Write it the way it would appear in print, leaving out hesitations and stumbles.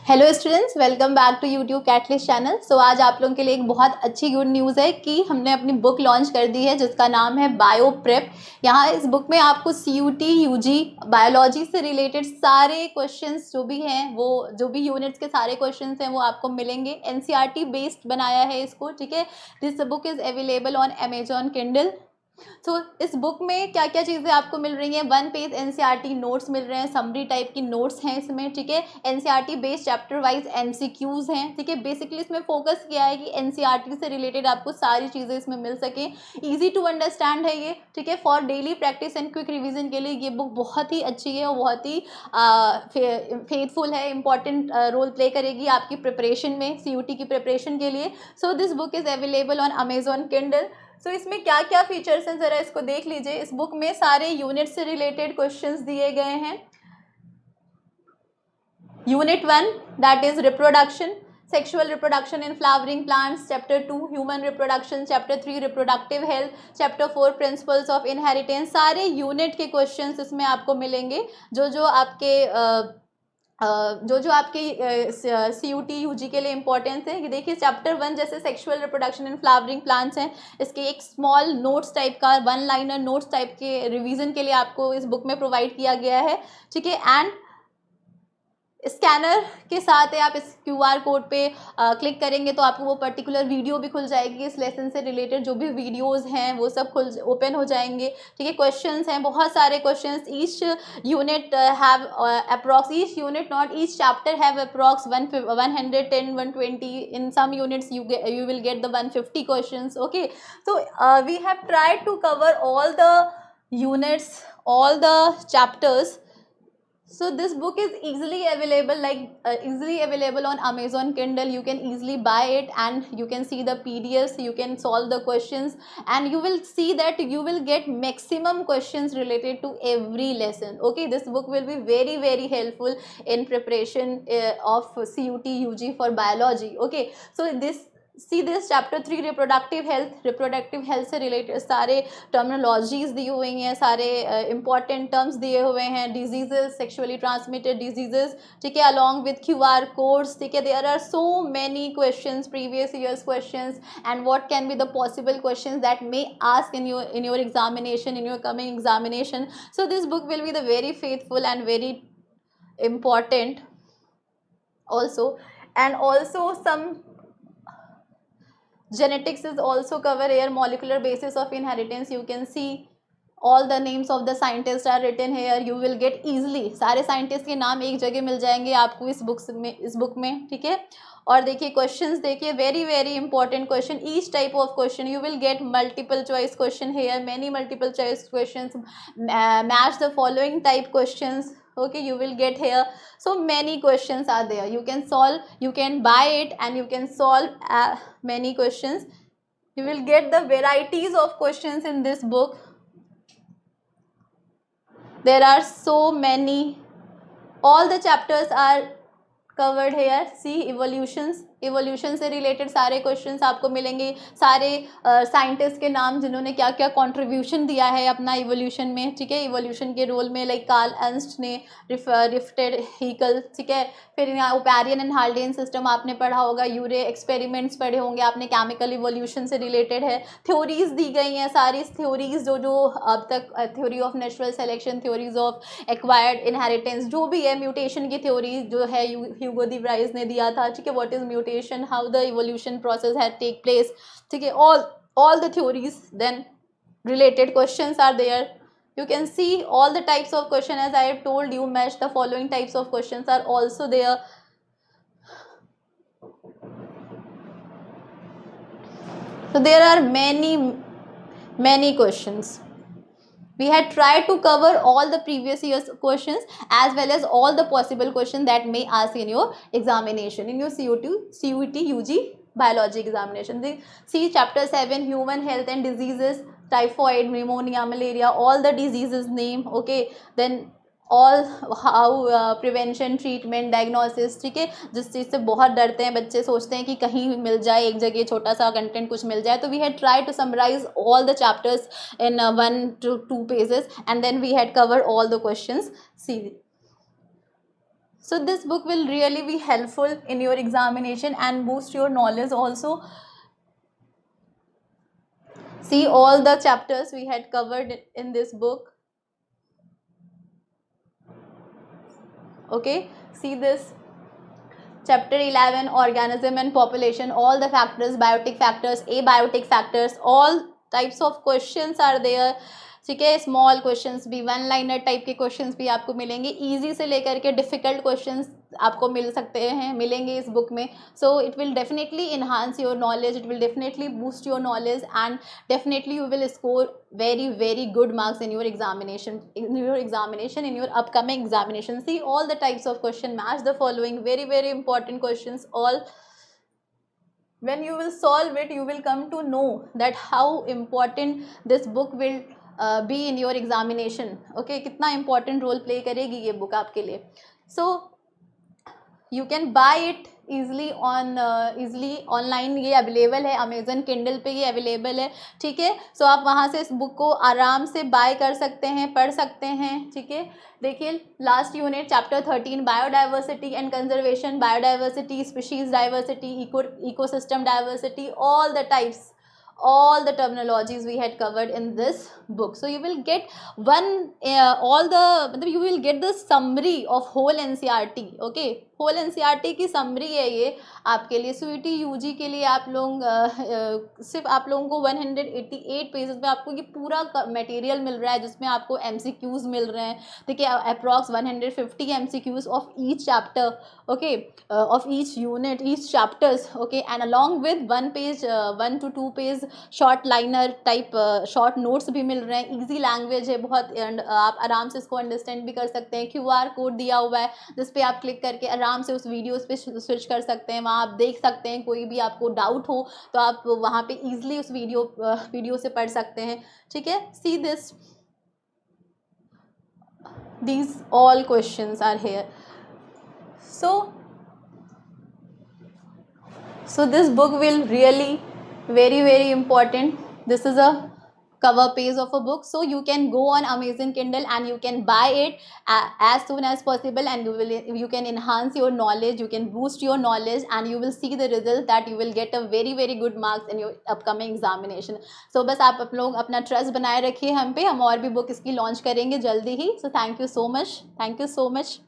Hello students, welcome back to YouTube Catalyst channel. So आज आप लोगों के लिए एक बहुत अच्छी गुड न्यूज़ है कि हमने अपनी बुक लॉन्च कर दी है जिसका नाम है बायो प्रेप। यहाँ इस बुक में आपको सीयूटी यूजी बायोलॉजी से रिलेटेड सारे क्वेश्चंस जो भी हैं, वो जो भी यूनिट्स के सारे क्वेश्चंस हैं वो आपको मिलेंगे। एनसीईआरटी बेस्ड बनाया है इसको, ठीक है। This book is available on Amazon Kindle. तो इस बुक में क्या क्या चीज़ें आपको मिल रही हैं, 1 पेज एनसीईआरटी नोट्स मिल रहे हैं, समरी टाइप की नोट्स हैं इसमें, ठीक है। NCERT based chapter wise MCQs हैं, ठीक है। बेसिकली इसमें फोकस किया है कि एनसीईआरटी से रिलेटेड आपको सारी चीज़ें इसमें मिल सकें। इजी टू अंडरस्टैंड है ये, ठीक है। For daily practice and quick revision के लिए ये बुक बहुत ही अच्छी है और बहुत ही फेथफुल है, इंपॉर्टेंट रोल प्ले करेगी आपकी प्रिपरेशन में, सीयूटी की प्रिपरेशन के लिए। So this book is available on Amazon Kindle. So इसमें क्या क्या फीचर्स हैं ज़रा इसको देख लीजिए। इस बुक में सारे यूनिट से रिलेटेड क्वेश्चंस दिए गए हैं। Unit 1 that is reproduction, sexual reproduction in flowering plants. Chapter 2 human reproduction. Chapter 3 reproductive health. Chapter 4 principles of inheritance. सारे यूनिट के क्वेश्चंस इसमें आपको मिलेंगे। जो आपके सीयूटी यूजी के लिए इंपॉर्टेंस है कि देखिए चैप्टर 1 जैसे sexual reproduction in flowering plants हैं, इसके एक स्मॉल नोट्स टाइप का 1 लाइनर नोट्स टाइप के रिवीजन के लिए आपको इस बुक में प्रोवाइड किया गया है, ठीक है। एंड स्कैनर के साथ है, आप इस क्यूआर कोड पे क्लिक करेंगे तो आपको वो पर्टिकुलर वीडियो भी खुल जाएगी। इस लेसन से रिलेटेड जो भी वीडियोस हैं वो सब ओपन हो जाएंगे, ठीक है। क्वेश्चंस हैं, बहुत सारे questions. Each unit have approx, each unit not each chapter have approx 110 120। In some units you will get the 150 questions, okay। So we have tried to cover all the units, all the chapters. So this book is easily available, easily available on Amazon Kindle. You can easily buy it and you can see the PDFs, you can solve the questions, and you will see that you will get maximum questions related to every lesson, okay। This book will be very very helpful in preparation of CUT UG for biology, okay। So this chapter 3 reproductive health से related सारे terminologies दी हुई हैं, सारे important terms दिए हुए हैं। Diseases, sexually transmitted diseases, ठीक है, अलॉन्ग विथ क्यूआर कोड्स, ठीक है। There are so many questions, previous years questions, and what can be the possible questions that may ask in your examination, in your coming examination. So this book will be the very faithful and very important also. And also some genetics is also covered here, molecular basis of inheritance. You can see all the names of the scientists are written here. You will get easily सारे scientist के नाम एक जगह मिल जाएंगे आपको इस book में, ठीक है। और देखिए क्वेश्चंस, देखिए very very important question, each type of question you will get multiple choice question here, many multiple choice questions, match the following type questions, okay, you will get here. So many questions are there, you can solve, you can buy it and you can solve many questions. You will get the varieties of questions in this book. There are so many, all the chapters are covered here. See evolution से related सारे questions आपको मिलेंगे, सारे scientist के नाम जिन्होंने क्या क्या कंट्रीब्यूशन दिया है अपना इवोल्यूशन में, ठीक है। इवोल्यूशन के रोल में लाइक कार्ल अर्न्स्ट ने, रिफ्टेड हीकल, ठीक है। फिर यहाँ ओपैरियन एंड हाल्डेन सिस्टम आपने पढ़ा होगा, यूरे एक्सपेरिमेंट्स पढ़े होंगे आपने, केमिकल इवोल्यूशन से रिलेटेड है। थ्योरीज दी गई हैं, सारी थ्योरीज जो अब तक, theory of natural selection, theories of acquired inheritance, जो भी है, म्यूटेशन की थ्योरी जो है ह्यूगो डी व्राइस ने दिया था, ठीक है। What is mutation, how the evolution process had take place, ठीक है। all the theories, then related questions are there. You can see all the types of question, as I have told you, match the following types of questions are also there. So there are many questions. We had tried to cover all the previous year's questions as well as all the possible questions that may ask in your examination, in your CUT UG biology examination. See chapter 7, human health and diseases, typhoid, pneumonia, malaria, all the diseases name, okay. Then all how prevention, treatment, diagnosis, ठीक है। जिस चीज़ से बहुत डरते हैं बच्चे, सोचते हैं कि कहीं मिल जाए, एक जगह छोटा सा कंटेंट कुछ मिल जाए, तो we had try to summarise all the chapters in 1 to 2 pages and then we had covered all the questions. See, So this book will really be helpful in your examination and boost your knowledge also. See all the chapters we had covered in this book. Okay, see this chapter 11, organism and population, all the factors, biotic factors, abiotic factors, all types of questions are there. ठीक है, small questions भी, one liner type के questions भी आपको मिलेंगे, easy से लेकर के डिफिकल्ट क्वेश्चंस आपको मिल सकते हैं, मिलेंगे इस बुक में. So it will definitely enhance your knowledge, it will definitely boost your knowledge and definitely you will score very good marks in your examination, in your upcoming examination. See all the types of question, match the following, very important questions. All when you will solve it, you will come to know that how important this book will be in your examination. Okay, कितना important role play करेगी ये book आपके लिए. So you can buy it easily online, ये available है, Amazon Kindle पे ये available है. ठीक है, सो आप वहाँ से इस बुक को आराम से बाय कर सकते हैं, पढ़ सकते हैं. ठीक है, देखिए last unit chapter 13 biodiversity and conservation, biodiversity, species diversity, ecosystem diversity, all the types, all the terminologies we had covered in this book. So you will get you will get the summary of whole NCERT. Okay, whole NCERT की summary है ये आपके लिए. Sweety UG के लिए आप लोग सिर्फ आप लोगों को 188 पेजेस में आपको ये पूरा मटेरियल मिल रहा है, जिसमें आपको MCQs मिल रहे हैं. देखिए approx 150 MCQs of each chapter. Okay, of each unit, each chapters. Okay, and along with 1 to 2 page short liner type short notes भी मिल रहे हैं. इजी लैंग्वेज है बहुत, आप आराम से इसको अंडरस्टैंड भी कर सकते हैं. QR कोड दिया हुआ है जिस पे आप क्लिक करके आराम से उस वीडियोस पे स्विच कर सकते हैं. वहाँ आप देख सकते हैं, कोई भी आपको डाउट हो तो आप वहाँ पे इजीली उस वीडियो से पढ़ सकते हैं. ठीक है, see this, these all questions are here. So this book will really very important. This is a cover page of a book, so you can go on Amazon Kindle and you can buy it as soon as possible, and you can enhance your knowledge, you can boost your knowledge, and you will see the result that you will get a very good marks in your upcoming examination. So बस आप लोग अपना trust बनाए रखिए हम पे, हम और भी बुक इसकी लॉन्च करेंगे जल्दी ही. So thank you so much.